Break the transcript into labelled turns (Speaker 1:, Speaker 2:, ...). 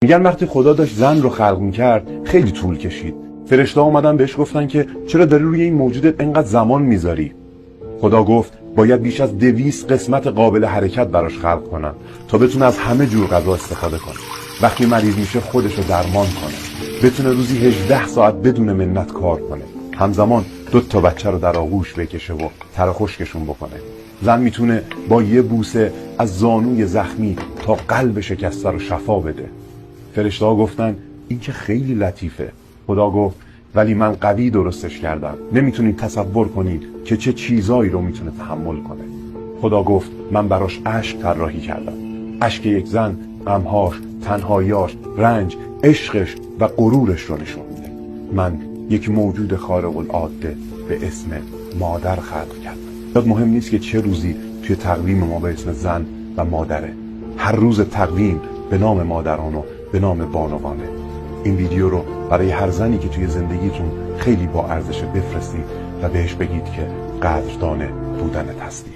Speaker 1: میگن وقتی خدا داشت زن رو خلق میکرد خیلی طول کشید. فرشته اومدن بهش گفتن که چرا داری روی این موجودت انقدر زمان میذاری؟ خدا گفت باید بیش از 200 قسمت قابل حرکت براش خلق کنم تا بتونه از همه جور غذا استفاده کنه. وقتی مریض میشه خودش رو درمان کنه، بتونه روزی 18 ساعت بدون منت کار کنه، همزمان 2 بچه رو در آغوش بکشه و تر خشکشون بکنه. زن میتونه با یه بوسه از زانوی زخمی تا قلب شکسته رو شفا بده. فرشته ها گفتن این که خیلی لطیفه. خدا گفت ولی من قوی درستش کردم، نمیتونید تصور کنید که چه چیزایی رو میتونه تحمل کنه. خدا گفت من براش اشک طراحی کردم. اشک یک زن غمهاش، تنهاییاش، رنج، عشقش و غرورش رو نشون میده. من یک موجود خارق العاده به اسم مادر خلق کردم. مهم نیست که چه روزی توی تقویم ما به اسم زن و مادره. هر روز تقویم به نام مادران و به نام بانوانه. این ویدیو رو برای هر زنی که توی زندگیتون خیلی با ارزش بفرستید و بهش بگید که قدردان بودنت هستی.